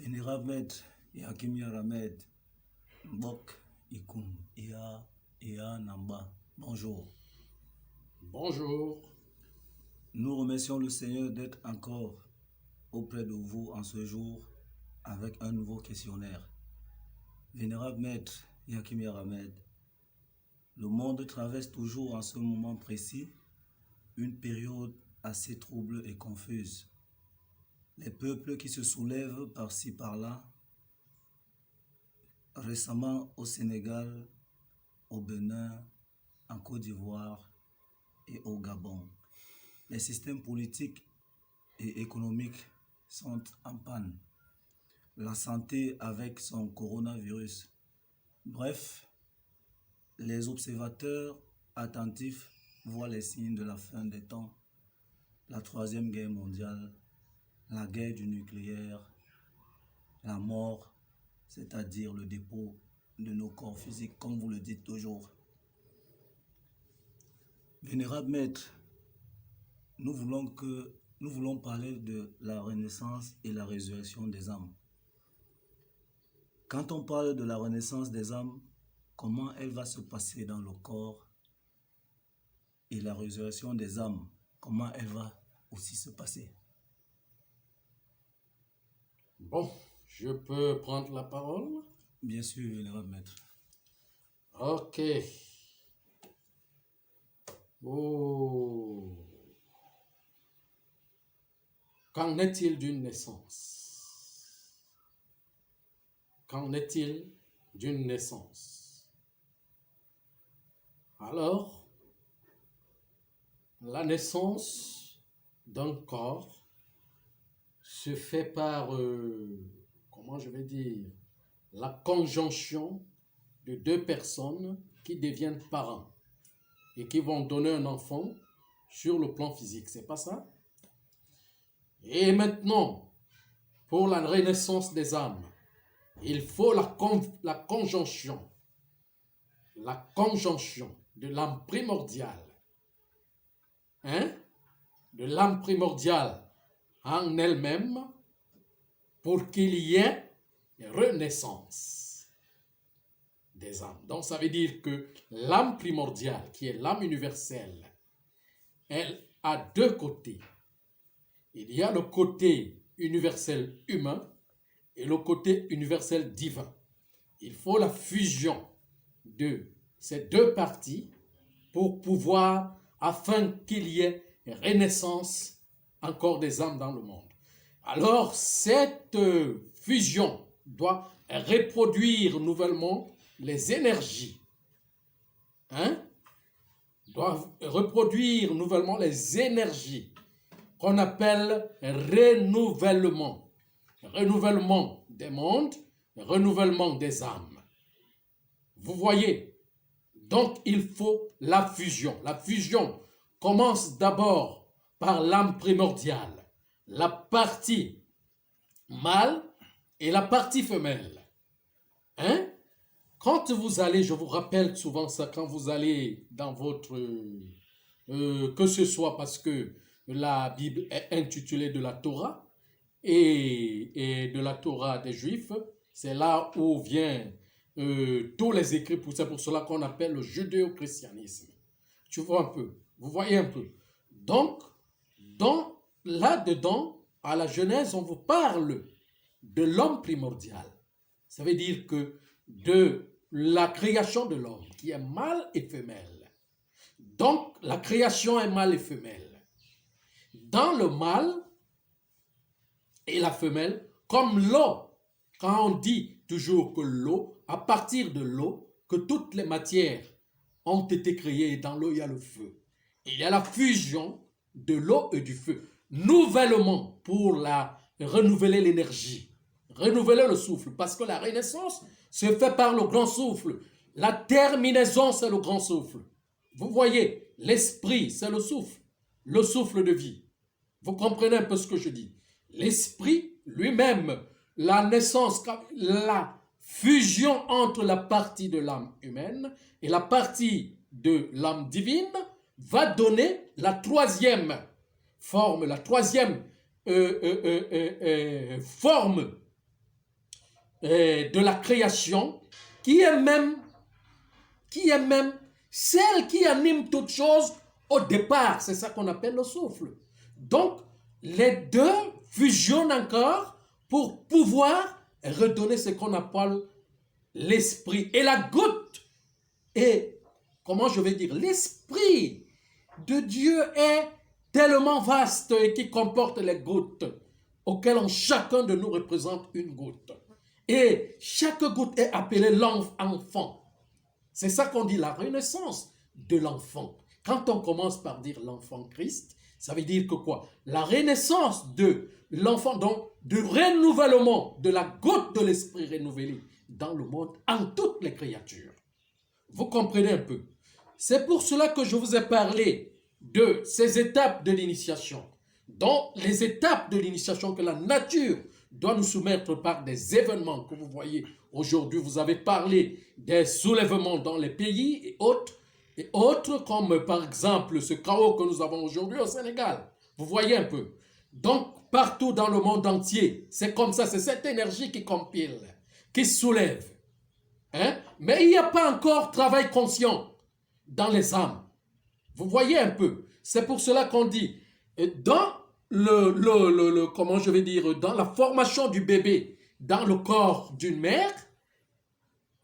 Vénérable Maître Yakim Yaramed, Mbok Ikum, Ia Namba, bonjour. Bonjour. Nous remercions le Seigneur d'être encore auprès de vous en ce jour avec un nouveau questionnaire. Vénérable Maître Yakim Yaramed, le monde traverse toujours en ce moment précis une période assez trouble et confuse. Les peuples qui se soulèvent par-ci par-là, récemment au Sénégal, au Bénin, en Côte d'Ivoire et au Gabon. Les systèmes politiques et économiques sont en panne. La santé avec son coronavirus. Bref, les observateurs attentifs voient les signes de la fin des temps, la troisième guerre mondiale, la guerre du nucléaire, la mort, c'est-à-dire le dépôt de nos corps physiques, comme vous le dites toujours. Vénérable Maître, nous voulons parler de la renaissance et la résurrection des âmes. Quand on parle de la renaissance des âmes, comment elle va se passer dans le corps, et la résurrection des âmes, comment elle va aussi se passer? Bon, je peux prendre la parole? Bien sûr, Vénérable Maître. Ok. Oh. Qu'en est-il d'une naissance? Qu'en est-il d'une naissance? Alors, la naissance d'un corps se fait par, comment je vais dire, la conjonction de deux personnes qui deviennent parents et qui vont donner un enfant sur le plan physique, c'est pas ça? Et maintenant, pour la renaissance des âmes, il faut la conjonction de l'âme primordiale, de l'âme primordiale en elle-même pour qu'il y ait renaissance des âmes. Donc ça veut dire que l'âme primordiale, qui est l'âme universelle, elle a deux côtés. Il y a le côté universel humain et le côté universel divin. Il faut la fusion de ces deux parties pour pouvoir, afin qu'il y ait renaissance encore des âmes dans le monde. Alors, cette fusion doit reproduire nouvellement les énergies. Doit reproduire nouvellement les énergies qu'on appelle renouvellement. Renouvellement des mondes, renouvellement des âmes. Vous voyez? Donc, il faut la fusion. La fusion commence d'abord par l'âme primordiale, la partie mâle et la partie femelle. Quand vous allez, je vous rappelle souvent ça, quand vous allez dans votre... que ce soit parce que la Bible est intitulée de la Torah et de la Torah des Juifs, c'est là où viennent tous les écrits, c'est pour cela qu'on appelle le judéo-christianisme. Tu vois un peu, vous voyez un peu. Donc, là-dedans, à la Genèse, on vous parle de l'homme primordial. Ça veut dire que de la création de l'homme, qui est mâle et femelle. Donc, la création est mâle et femelle. Dans le mâle et la femelle, comme l'eau, quand on dit toujours que l'eau, à partir de l'eau, que toutes les matières ont été créées, dans l'eau il y a le feu. Il y a la fusion de l'eau et du feu. Nouvellement, pour renouveler l'énergie, renouveler le souffle, parce que la renaissance se fait par le grand souffle. La terminaison, c'est le grand souffle. Vous voyez, l'esprit, c'est le souffle de vie. Vous comprenez un peu ce que je dis? L'esprit lui-même, la naissance, la fusion entre la partie de l'âme humaine et la partie de l'âme divine va donner la troisième forme, forme de la création, qui est même celle qui anime toute chose au départ. C'est ça qu'on appelle le souffle. Donc, les deux fusionnent encore pour pouvoir redonner ce qu'on appelle l'esprit. Et la goutte est, comment je vais dire, l'esprit de Dieu est tellement vaste et qui comporte les gouttes, auxquelles chacun de nous représente une goutte. Et chaque goutte est appelée l'enfant. C'est ça qu'on dit, la renaissance de l'enfant. Quand on commence par dire l'enfant Christ, ça veut dire que quoi? La renaissance de l'enfant, donc du renouvellement de la goutte de l'esprit renouvelé dans le monde, en toutes les créatures. Vous comprenez un peu? C'est pour cela que je vous ai parlé de ces étapes de l'initiation. Donc, les étapes de l'initiation que la nature doit nous soumettre par des événements que vous voyez aujourd'hui. Vous avez parlé des soulèvements dans les pays et autres comme par exemple ce chaos que nous avons aujourd'hui au Sénégal. Vous voyez un peu. Donc, partout dans le monde entier, c'est comme ça, c'est cette énergie qui compile, qui soulève. Mais il n'y a pas encore travail conscient dans les âmes. Vous voyez un peu. C'est pour cela qu'on dit, dans comment je vais dire, dans la formation du bébé, dans le corps d'une mère,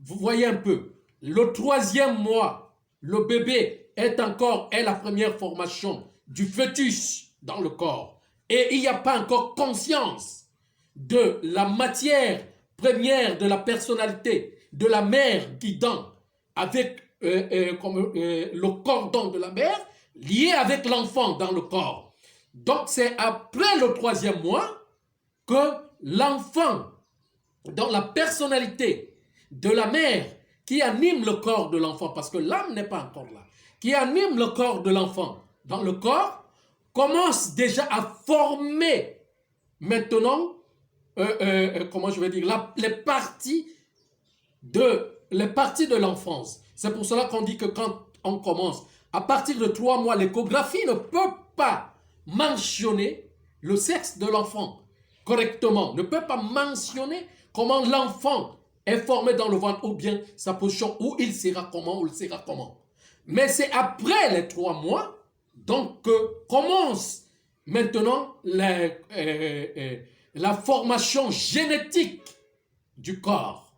vous voyez un peu, le 3e mois, le bébé est la première formation du fœtus dans le corps. Et il n'y a pas encore conscience de la matière première de la personnalité de la mère guidant avec le cordon de la mère lié avec l'enfant dans le corps. Donc c'est après le 3e mois que l'enfant, dans la personnalité de la mère qui anime le corps de l'enfant, parce que l'âme n'est pas encore là, qui anime le corps de l'enfant dans le corps, commence déjà à former maintenant, comment je vais dire, les parties de l'enfance. C'est pour cela qu'on dit que quand on commence, à partir de 3 mois, l'échographie ne peut pas mentionner le sexe de l'enfant correctement, ne peut pas mentionner comment l'enfant est formé dans le ventre ou bien sa position, où il sera comment. Mais c'est après les 3 mois, donc, que commence maintenant la formation génétique du corps,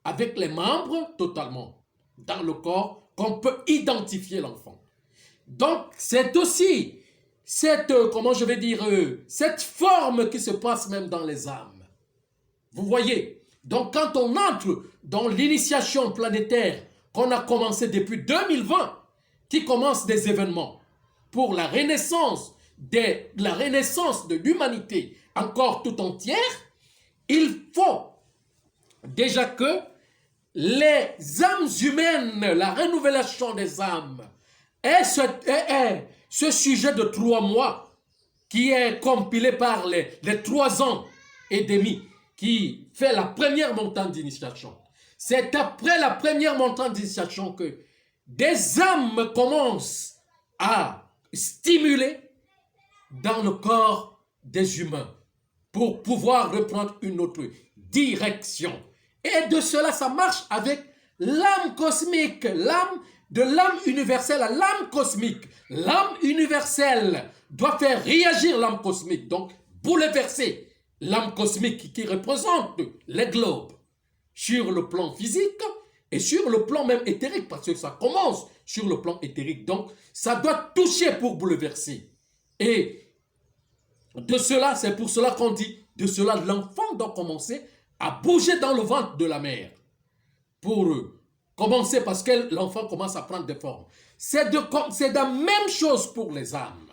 avec les membres totalement dans le corps, qu'on peut identifier l'enfant. Donc, c'est aussi cette forme qui se passe même dans les âmes. Vous voyez? Donc, quand on entre dans l'initiation planétaire qu'on a commencé depuis 2020, qui commence des événements pour la renaissance de l'humanité encore tout entière, il faut déjà que les âmes humaines, la renouvelation des âmes, est ce sujet de 3 mois qui est compilé par les 3 ans et demi qui fait la première montagne d'initiation. C'est après la première montagne d'initiation que des âmes commencent à stimuler dans le corps des humains pour pouvoir reprendre une autre direction. Et de cela, ça marche avec l'âme cosmique, de l'âme universelle à l'âme cosmique. L'âme universelle doit faire réagir l'âme cosmique, donc bouleverser l'âme cosmique qui représente les globes sur le plan physique et sur le plan même éthérique, parce que ça commence sur le plan éthérique. Donc, ça doit toucher pour bouleverser. Et de cela, c'est pour cela qu'on dit, de cela, l'enfant doit commencer à bouger dans le ventre de la mère. Pour commencer, parce que l'enfant commence à prendre des formes. C'est la même chose pour les âmes.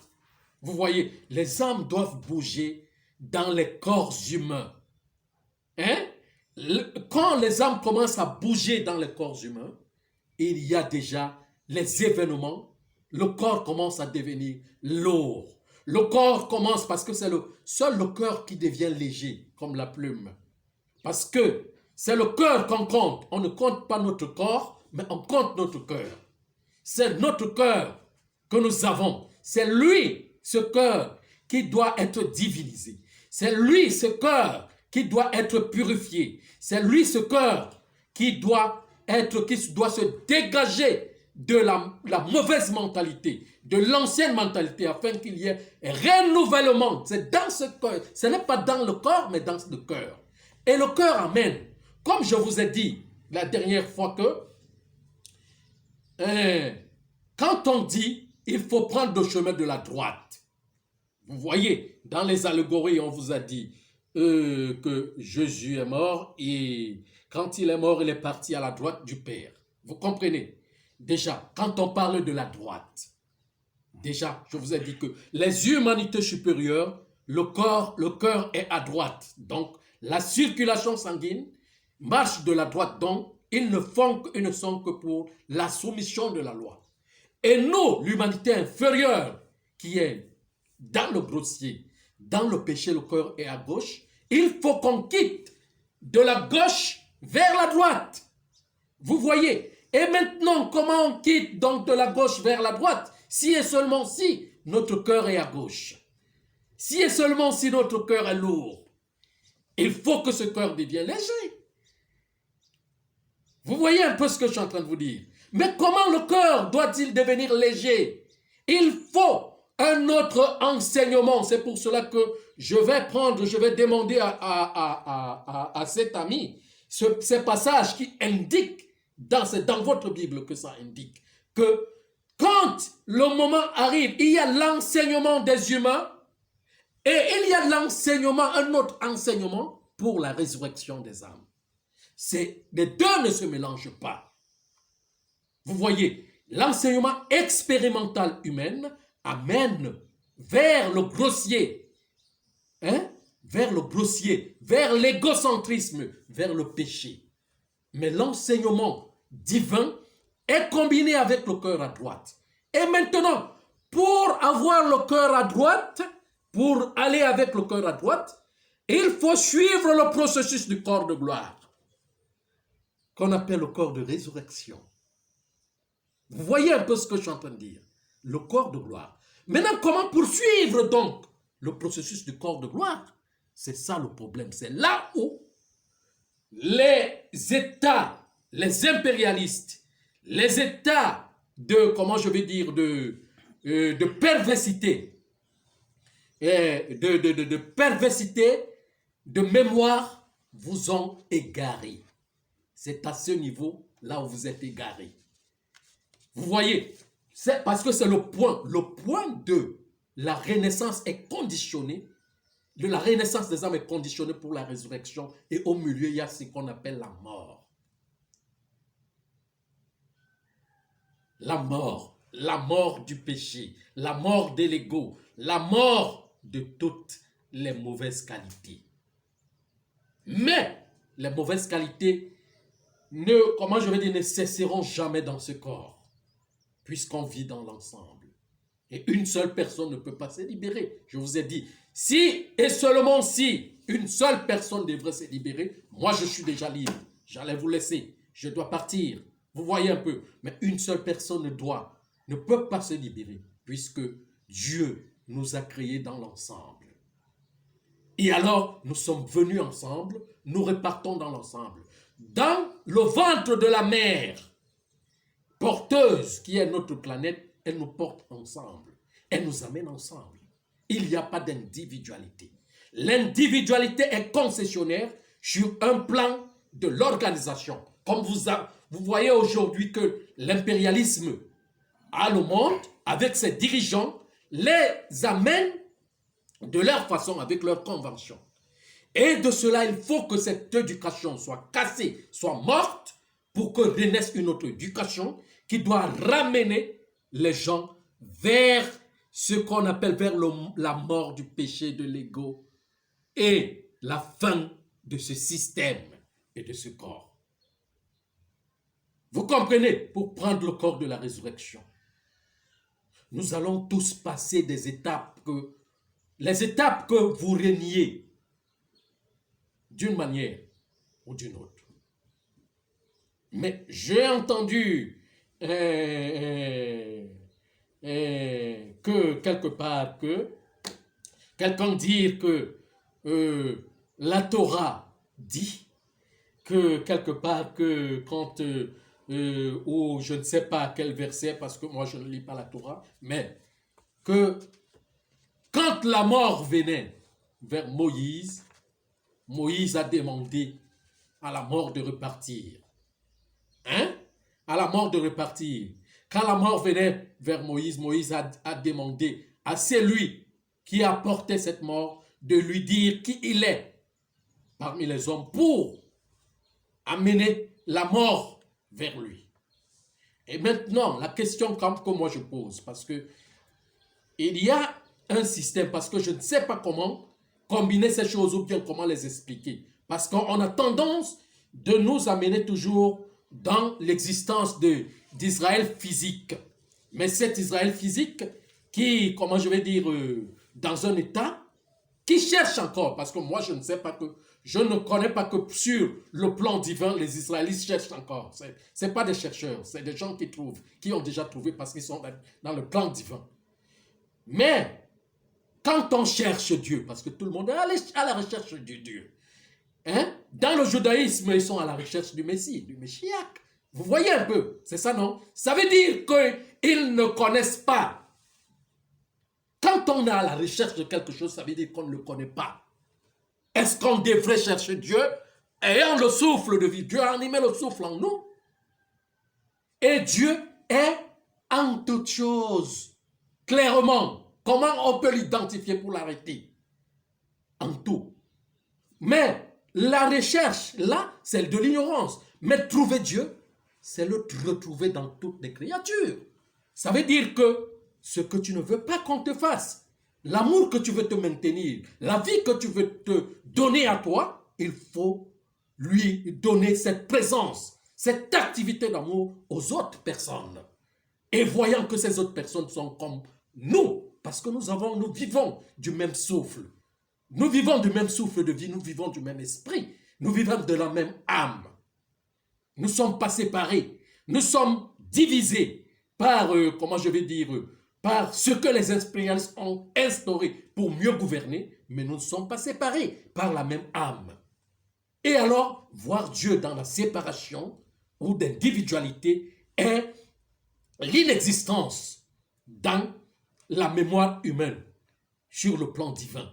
Vous voyez, les âmes doivent bouger dans les corps humains. Quand les âmes commencent à bouger dans les corps humains, il y a déjà les événements. Le corps commence à devenir lourd. Le corps commence, parce que c'est seul le cœur qui devient léger, comme la plume. Parce que c'est le cœur qu'on compte. On ne compte pas notre corps, mais on compte notre cœur. C'est notre cœur que nous avons. C'est lui, ce cœur, qui doit être divinisé. C'est lui, ce cœur, qui doit être purifié. C'est lui, ce cœur, qui doit se dégager de la mauvaise mentalité, de l'ancienne mentalité, afin qu'il y ait renouvellement. C'est dans ce cœur. Ce n'est pas dans le corps, mais dans le cœur. Et le cœur amène. Comme je vous ai dit la dernière fois que, quand on dit, il faut prendre le chemin de la droite. Vous voyez, dans les allégories, on vous a dit que Jésus est mort et quand il est mort, il est parti à la droite du Père. Vous comprenez? Déjà, quand on parle de la droite, déjà, je vous ai dit que les humanités supérieures, le cœur est à droite. Donc, la circulation sanguine marche de la droite. Donc, ils ne sont que pour la soumission de la loi. Et nous, l'humanité inférieure, qui est dans le grossier, dans le péché, le cœur est à gauche, il faut qu'on quitte de la gauche vers la droite. Vous voyez? Et maintenant, comment on quitte donc de la gauche vers la droite? Si et seulement si notre cœur est à gauche. Si et seulement si notre cœur est lourd. Il faut que ce cœur devienne léger. Vous voyez un peu ce que je suis en train de vous dire. Mais comment le cœur doit-il devenir léger? Il faut un autre enseignement. C'est pour cela que je vais demander à cet ami ces passages qui indiquent, c'est dans votre Bible que ça indique, que quand le moment arrive, il y a l'enseignement des humains et il y a un autre enseignement pour la résurrection des âmes. Les deux ne se mélangent pas. Vous voyez, l'enseignement expérimental humain amène vers le grossier, vers l'égocentrisme, vers le péché. Mais l'enseignement divin est combiné avec le cœur à droite. Et maintenant, pour avoir le cœur à droite, pour aller avec le cœur à droite, il faut suivre le processus du corps de gloire, qu'on appelle le corps de résurrection. Vous voyez un peu ce que je suis en train de dire. Le corps de gloire. Maintenant, comment poursuivre donc le processus du corps de gloire? C'est ça le problème. C'est là où les États, les impérialistes, les États de, comment je vais dire, de perversité, de perversité, de mémoire, vous ont égaré. C'est à ce niveau là où vous êtes égaré. Vous voyez, c'est parce que c'est le point de la renaissance est conditionné, de la renaissance des âmes est conditionné pour la résurrection, et au milieu, il y a ce qu'on appelle la mort. La mort du péché, la mort de l'ego, la mort de toutes les mauvaises qualités. Mais les mauvaises qualités ne cesseront jamais dans ce corps, puisqu'on vit dans l'ensemble. Et une seule personne ne peut pas se libérer. Je vous ai dit, si et seulement si une seule personne devrait se libérer, moi je suis déjà libre. J'allais vous laisser, je dois partir. Vous voyez un peu, mais une seule personne ne peut pas se libérer, puisque Dieu nous a créés dans l'ensemble. Et alors, nous sommes venus ensemble, nous repartons dans l'ensemble. Dans le ventre de la mère porteuse qui est notre planète, elle nous porte ensemble. Elle nous amène ensemble. Il n'y a pas d'individualité. L'individualité est concessionnaire sur un plan de l'organisation. Comme vous voyez aujourd'hui que l'impérialisme a le monde, avec ses dirigeants, les amène de leur façon, avec leurs conventions. Et de cela, il faut que cette éducation soit cassée, soit morte, pour que renaisse une autre éducation qui doit ramener les gens vers ce qu'on appelle la mort du péché, de l'ego et la fin de ce système et de ce corps. Vous comprenez? Pour prendre le corps de la résurrection, nous allons tous passer les étapes que vous reniez d'une manière ou d'une autre. Mais j'ai entendu que quelque part, que quelqu'un dire que la Torah dit que quelque part, que quand, ou je ne sais pas quel verset, parce que moi je ne lis pas la Torah, mais que quand la mort venait vers Moïse, Moïse a demandé à la mort de repartir. Hein? À la mort de repartir. Quand la mort venait vers Moïse, Moïse a demandé à celui qui a porté cette mort de lui dire qui il est parmi les hommes pour amener la mort vers lui. Et maintenant, la question que moi je pose, parce que il y a un système, parce que je ne sais pas comment combiner ces choses ou bien comment les expliquer. Parce qu'on a tendance de nous amener toujours dans l'existence d'Israël physique. Mais cet Israël physique qui, comment je vais dire, dans un état qui cherche encore, parce que moi je ne sais pas que, je ne connais pas que sur le plan divin, les Israélites cherchent encore. Ce n'est pas des chercheurs, c'est des gens qui trouvent, qui ont déjà trouvé parce qu'ils sont dans le plan divin. Mais quand on cherche Dieu, parce que tout le monde est à la recherche de Dieu, hein? Dans le judaïsme, ils sont à la recherche du Messie, du Meshiach. Vous voyez un peu, c'est ça, non? Ça veut dire qu'ils ne connaissent pas. Quand on est à la recherche de quelque chose, ça veut dire qu'on ne le connaît pas. Est-ce qu'on devrait chercher Dieu ayant le souffle de vie? Dieu a animé le souffle en nous. Et Dieu est en toutes choses. Clairement, comment on peut l'identifier pour l'arrêter? En tout. Mais la recherche, là, c'est de l'ignorance. Mais trouver Dieu, c'est le retrouver dans toutes les créatures. Ça veut dire que ce que tu ne veux pas qu'on te fasse, l'amour que tu veux te maintenir, la vie que tu veux te donner à toi, il faut lui donner cette présence, cette activité d'amour aux autres personnes. Et voyant que ces autres personnes sont comme nous, parce que nous vivons du même souffle. Nous vivons du même souffle de vie, nous vivons du même esprit, nous vivons de la même âme. Nous ne sommes pas séparés, nous sommes divisés par, comment je vais dire, par ce que les impérialistes ont instauré pour mieux gouverner, mais nous ne sommes pas séparés par la même âme. Et alors, voir Dieu dans la séparation ou d'individualité est l'inexistence dans la mémoire humaine, sur le plan divin,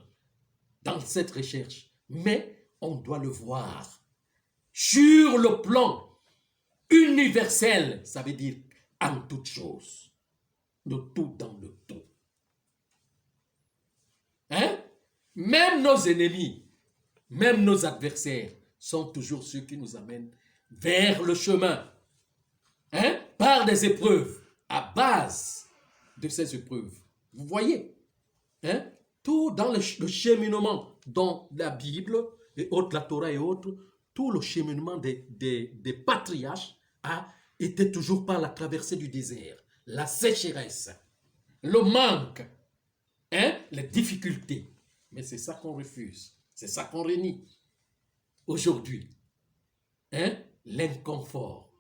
dans cette recherche. Mais on doit le voir sur le plan universel, ça veut dire en toute chose, de tout dans le tout. Hein? Même nos ennemis, même nos adversaires sont toujours ceux qui nous amènent vers le chemin, hein? Par des épreuves, à base de ces épreuves. Vous voyez, hein? Tout dans le cheminement dans la Bible et autres, la Torah et autres, tout le cheminement des patriarches a été toujours par la traversée du désert, la sécheresse, le manque, hein? Les difficultés. Mais c'est ça qu'on refuse, c'est ça qu'on renie aujourd'hui, hein? L'inconfort.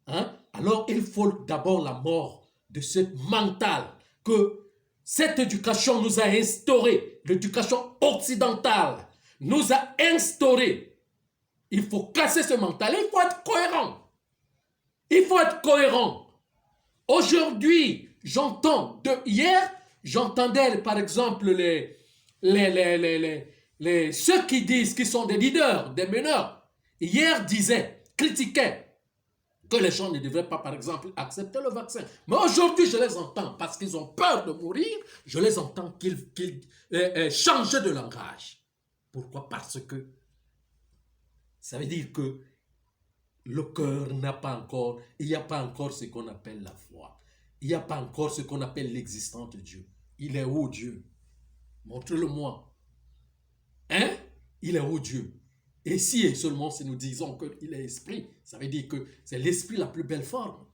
Hein? Alors il faut d'abord la mort de ce mental que cette éducation nous a instauré, l'éducation occidentale nous a instauré. Il faut casser ce mental, il faut être cohérent. Il faut être cohérent. Aujourd'hui, hier, j'entendais par exemple ceux qui disent qu'ils sont des leaders, des meneurs, hier critiquaient que les gens ne devraient pas, par exemple, accepter le vaccin. Mais aujourd'hui, je les entends, parce qu'ils ont peur de mourir, je les entends qu'ils changent de langage. Pourquoi? Parce que ça veut dire que le cœur n'a pas encore, il n'y a pas encore ce qu'on appelle la foi. Il n'y a pas encore ce qu'on appelle l'existence de Dieu. Il est où Dieu? Montre-le-moi. Hein? Il est où Dieu? Et si et seulement si nous disons qu'il est esprit, ça veut dire que c'est l'esprit la plus belle forme.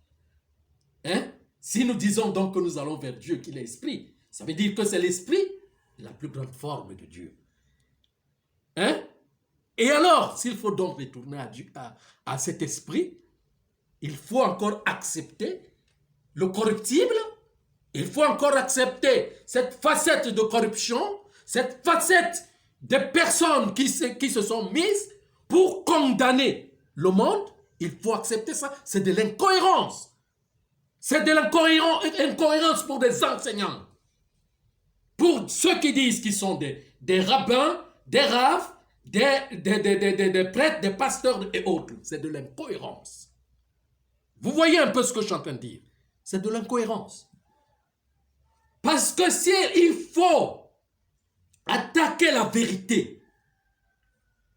Hein? Si nous disons donc que nous allons vers Dieu, qu'il est esprit, ça veut dire que c'est l'esprit la plus grande forme de Dieu. Hein? Et alors, s'il faut donc retourner à cet esprit, il faut encore accepter le corruptible, il faut encore accepter cette facette de corruption, cette facette des personnes qui se sont mises pour condamner le monde, il faut accepter ça. C'est de l'incohérence. C'est de l'incohérence pour des enseignants. Pour ceux qui disent qu'ils sont des rabbins, des raves, des prêtres, des pasteurs et autres. C'est de l'incohérence. Vous voyez un peu ce que je suis en train de dire. C'est de l'incohérence. Parce que si il faut attaquer la vérité,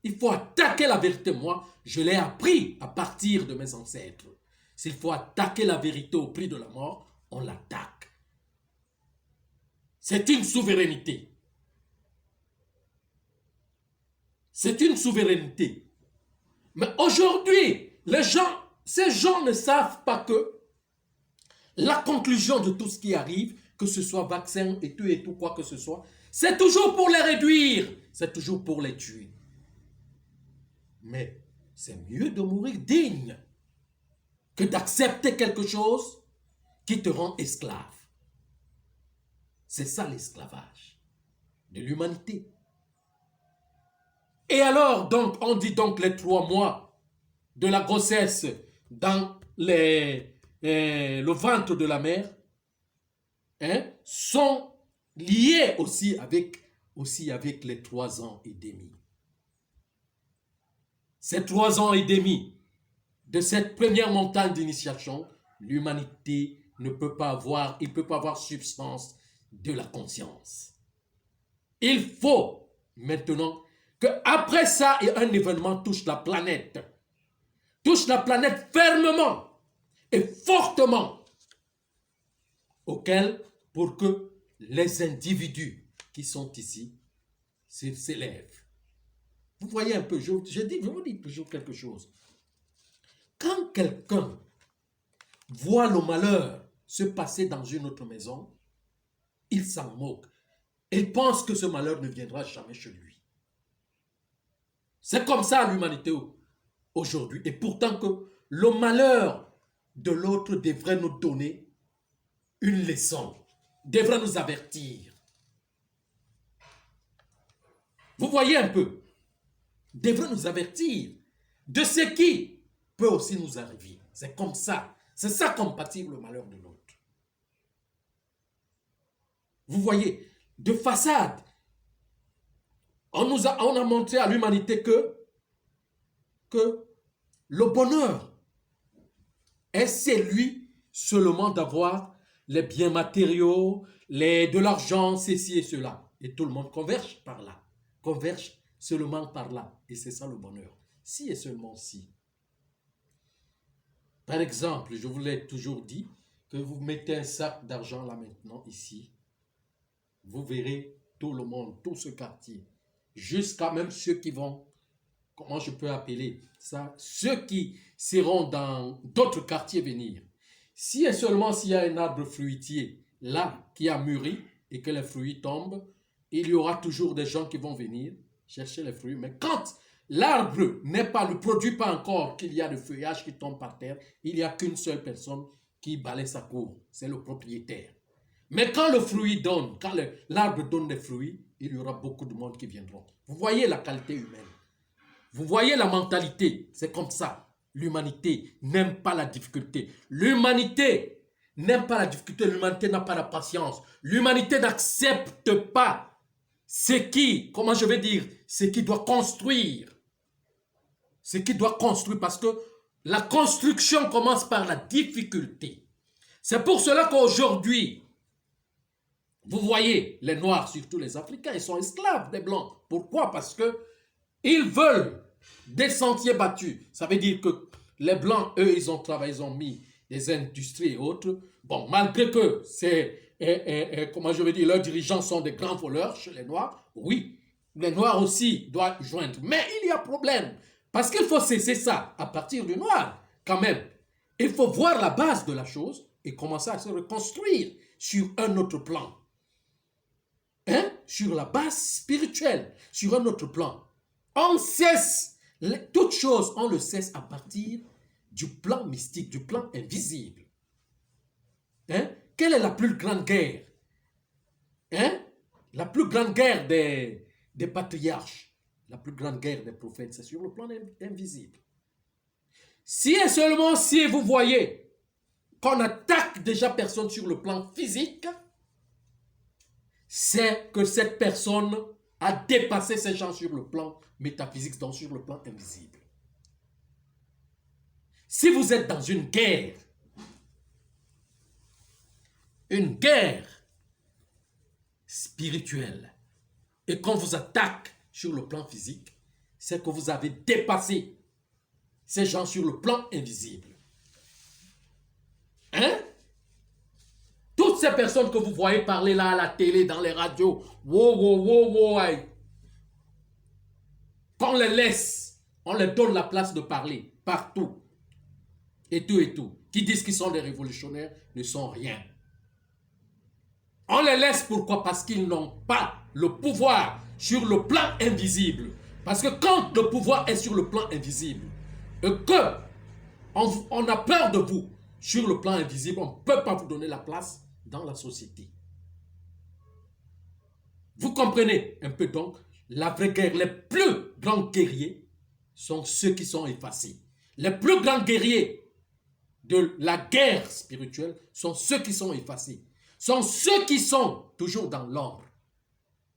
il faut attaquer la vérité. Moi, je l'ai appris à partir de mes ancêtres. S'il faut attaquer la vérité au prix de la mort, on l'attaque. C'est une souveraineté. C'est une souveraineté. Mais aujourd'hui, ces gens ne savent pas que la conclusion de tout ce qui arrive, que ce soit vaccin et tout, quoi que ce soit, c'est toujours pour les réduire, c'est toujours pour les tuer. Mais c'est mieux de mourir digne que d'accepter quelque chose qui te rend esclave. C'est ça l'esclavage de l'humanité. Et alors, donc, on dit donc les 3 mois de la grossesse dans le ventre de la mère sont liés aussi avec les 3 ans et demi. Ces 3 ans et demi de cette première montagne d'initiation, l'humanité ne peut pas avoir, il ne peut pas avoir substance de la conscience. Il faut maintenant qu'après ça, un événement touche la planète fermement et fortement, pour que les individus qui sont ici s'élèvent. Vous voyez un peu, je vous dis toujours quelque chose. Quand quelqu'un voit le malheur se passer dans une autre maison, il s'en moque. Il pense que ce malheur ne viendra jamais chez lui. C'est comme ça l'humanité aujourd'hui. Et pourtant que le malheur de l'autre devrait nous donner une leçon, devrait nous avertir. Vous voyez un peu, devrait nous avertir de ce qui peut aussi nous arriver. C'est comme ça. C'est ça compatible le malheur de l'autre. Vous voyez, de façade, on a montré à l'humanité que le bonheur est celui seulement d'avoir les biens matériaux, de l'argent, ceci et cela. Et tout le monde converge par là. Converge seulement par là. Et c'est ça le bonheur. Si et seulement si. Par exemple, je vous l'ai toujours dit, que vous mettez un sac d'argent là maintenant, ici, vous verrez tout le monde, tout ce quartier, jusqu'à même ceux qui vont, comment je peux appeler ça, ceux qui seront dans d'autres quartiers venir. Si et seulement s'il y a un arbre fruitier là qui a mûri et que les fruits tombent, il y aura toujours des gens qui vont venir chercher les fruits. Mais quand l'arbre ne produit pas encore qu'il y a le feuillage qui tombe par terre, il n'y a qu'une seule personne qui balaie sa cour, c'est le propriétaire. Mais quand le fruit donne, quand l'arbre donne des fruits, il y aura beaucoup de monde qui viendront. Vous voyez la qualité humaine. Vous voyez la mentalité. C'est comme ça. L'humanité n'aime pas la difficulté. L'humanité n'aime pas la difficulté. L'humanité n'a pas la patience. L'humanité n'accepte pas ce qui doit construire. Ce qui doit construire, parce que la construction commence par la difficulté. C'est pour cela qu'aujourd'hui, vous voyez, les Noirs, surtout les Africains, ils sont esclaves des Blancs. Pourquoi? Parce que ils veulent des sentiers battus. Ça veut dire que les Blancs, eux, ils ont travaillé, ils ont mis des industries et autres. Bon, malgré que leurs dirigeants sont des grands voleurs chez les Noirs, oui, les Noirs aussi doivent joindre. Mais il y a problème. Parce qu'il faut cesser ça à partir du Noir, quand même. Il faut voir la base de la chose et commencer à se reconstruire sur un autre plan. Sur la base spirituelle, sur un autre plan. On cesse, toute chose, on le cesse à partir du plan mystique, du plan invisible. Quelle est la plus grande guerre? La plus grande guerre des patriarches. La plus grande guerre des prophètes, c'est sur le plan invisible. Si et seulement si vous voyez qu'on attaque déjà personne sur le plan physique, c'est que cette personne a dépassé ces gens sur le plan métaphysique, donc sur le plan invisible. Si vous êtes dans une guerre spirituelle, et qu'on vous attaque sur le plan physique, c'est que vous avez dépassé ces gens sur le plan invisible. Hein? Toutes ces personnes que vous voyez parler là à la télé, dans les radios, qu'on les laisse, on leur donne la place de parler partout. Et tout. Qui disent qu'ils sont des révolutionnaires ne sont rien. On les laisse pourquoi? Parce qu'ils n'ont pas le pouvoir sur le plan invisible. Parce que quand le pouvoir est sur le plan invisible, et que on a peur de vous sur le plan invisible, on ne peut pas vous donner la place dans la société. Vous comprenez un peu donc, la vraie guerre, les plus grands guerriers sont ceux qui sont effacés. Les plus grands guerriers de la guerre spirituelle sont ceux qui sont effacés. Sont ceux qui sont toujours dans l'ombre.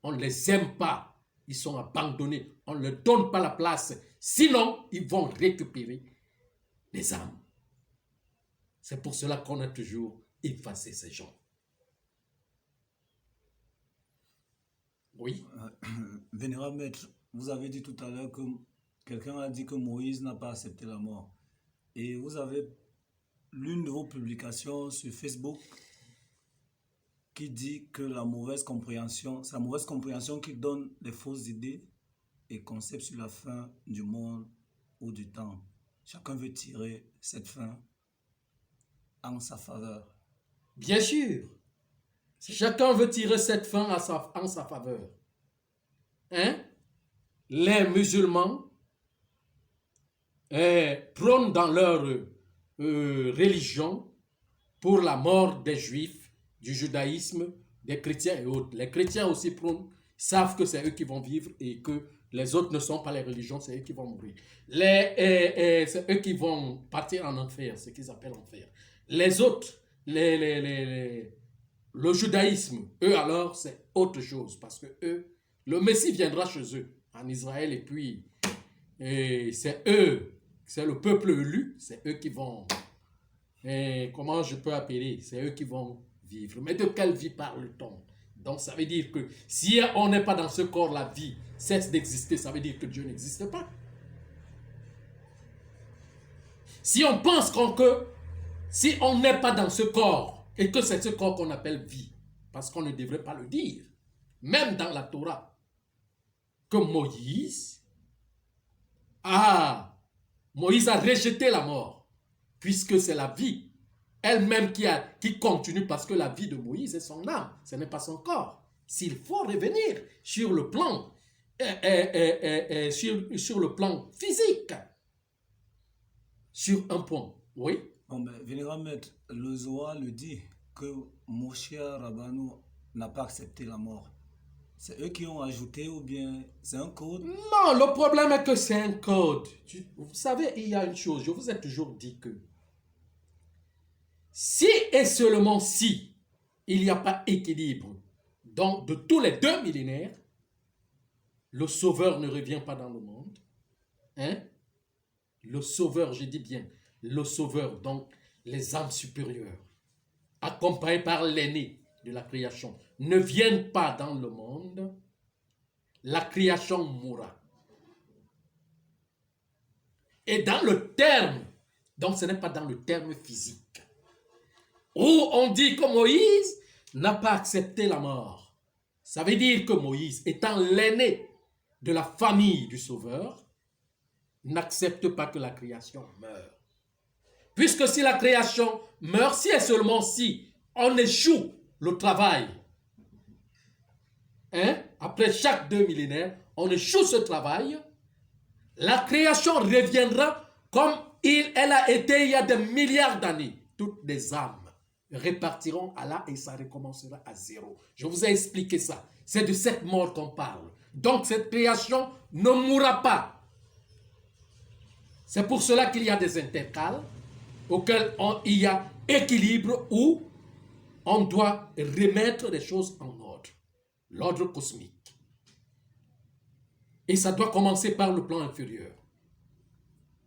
On ne les aime pas. Ils sont abandonnés. On ne leur donne pas la place. Sinon, ils vont récupérer les âmes. C'est pour cela qu'on a toujours effacé ces gens. Oui. Vénérable Maître, vous avez dit tout à l'heure que quelqu'un a dit que Moïse n'a pas accepté la mort. Et vous avez l'une de vos publications sur Facebook qui dit que c'est la mauvaise compréhension qui donne des fausses idées et concepts sur la fin du monde ou du temps. Chacun veut tirer cette fin en sa faveur. Bien sûr. Chacun veut tirer cette fin en sa faveur. Hein? Les musulmans prônent dans leur religion pour la mort des juifs, du judaïsme, des chrétiens et autres. Les chrétiens aussi savent que c'est eux qui vont vivre et que les autres ne sont pas les religions, c'est eux qui vont mourir. C'est eux qui vont partir en enfer, ce qu'ils appellent enfer. Les autres, le judaïsme, eux alors, c'est autre chose parce que eux, le Messie viendra chez eux, en Israël, et puis c'est eux, c'est le peuple élu, c'est eux qui vont, comment je peux appeler, c'est eux qui vont vivre. Mais de quelle vie parle-t-on? Donc ça veut dire que si on n'est pas dans ce corps, la vie cesse d'exister, ça veut dire que Dieu n'existe pas. Si on pense si on n'est pas dans ce corps, et que c'est ce corps qu'on appelle vie, parce qu'on ne devrait pas le dire, même dans la Torah, que Moïse a rejeté la mort, puisque c'est la vie elle-même qui continue, parce que la vie de Moïse est son âme, ce n'est pas son corps. S'il faut revenir sur le plan, sur le plan physique, sur un point, oui. Bon, ben, Vénérable Maître, le Zohar le dit que Moshe Rabbeinu n'a pas accepté la mort. C'est eux qui ont ajouté ou bien c'est un code? Non, le problème est que c'est un code. Vous savez, il y a une chose, je vous ai toujours dit que si et seulement si il n'y a pas équilibre donc de tous les 2 millénaires, le Sauveur ne revient pas dans le monde. Hein? Le Sauveur, je dis bien, le Sauveur, donc les âmes supérieures, accompagnés par l'aîné de la création, ne viennent pas dans le monde, la création mourra. Et dans le terme, donc ce n'est pas dans le terme physique, où on dit que Moïse n'a pas accepté la mort. Ça veut dire que Moïse, étant l'aîné de la famille du Sauveur, n'accepte pas que la création meure. Puisque si la création meurt, si et seulement si on échoue le travail, après chaque 2 millénaires, on échoue ce travail, la création reviendra comme elle a été il y a des milliards d'années. Toutes les âmes repartiront à là et ça recommencera à zéro. Je vous ai expliqué ça. C'est de cette mort qu'on parle. Donc cette création ne mourra pas. C'est pour cela qu'il y a des intercales auxquels il y a équilibre où on doit remettre les choses en ordre. L'ordre cosmique. Et ça doit commencer par le plan inférieur.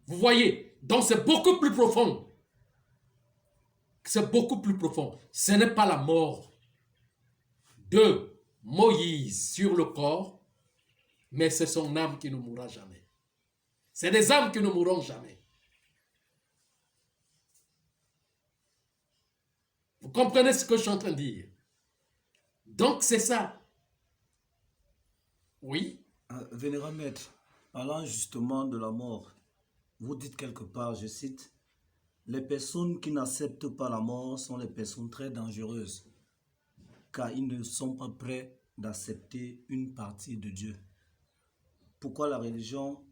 Vous voyez, donc c'est beaucoup plus profond. C'est beaucoup plus profond. Ce n'est pas la mort de Moïse sur le corps, mais c'est son âme qui ne mourra jamais. C'est des âmes qui ne mourront jamais. Vous comprenez ce que je suis en train de dire? Donc c'est ça. Oui. Vénérable maître, parlant justement de la mort, vous dites quelque part, je cite, les personnes qui n'acceptent pas la mort sont les personnes très dangereuses, car ils ne sont pas prêts d'accepter une partie de Dieu. Pourquoi la religion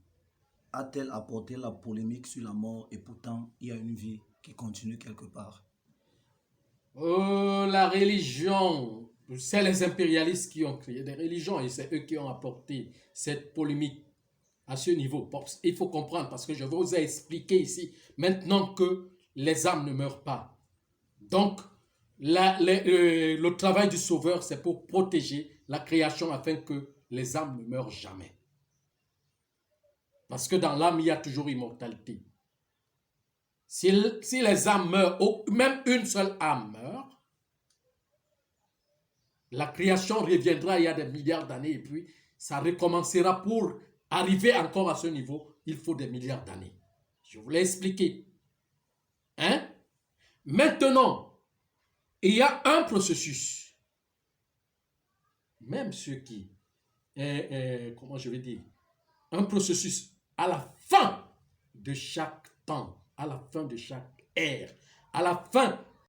a-t-elle apporté la polémique sur la mort et pourtant il y a une vie qui continue quelque part? La religion, c'est les impérialistes qui ont créé des religions et c'est eux qui ont apporté cette polémique à ce niveau. Il faut comprendre parce que je vous ai expliqué ici maintenant que les âmes ne meurent pas. Donc, le travail du Sauveur, c'est pour protéger la création afin que les âmes ne meurent jamais. Parce que dans l'âme, il y a toujours immortalité. Si les âmes meurent, ou même une seule âme meurt, la création reviendra il y a des milliards d'années et puis ça recommencera. Pour arriver encore à ce niveau, il faut des milliards d'années. Je vous l'ai expliqué. Hein? Maintenant, il y a un processus. Même ceux qui, comment je vais dire, un processus à la fin de chaque temps, à la fin de chaque ère, à la fin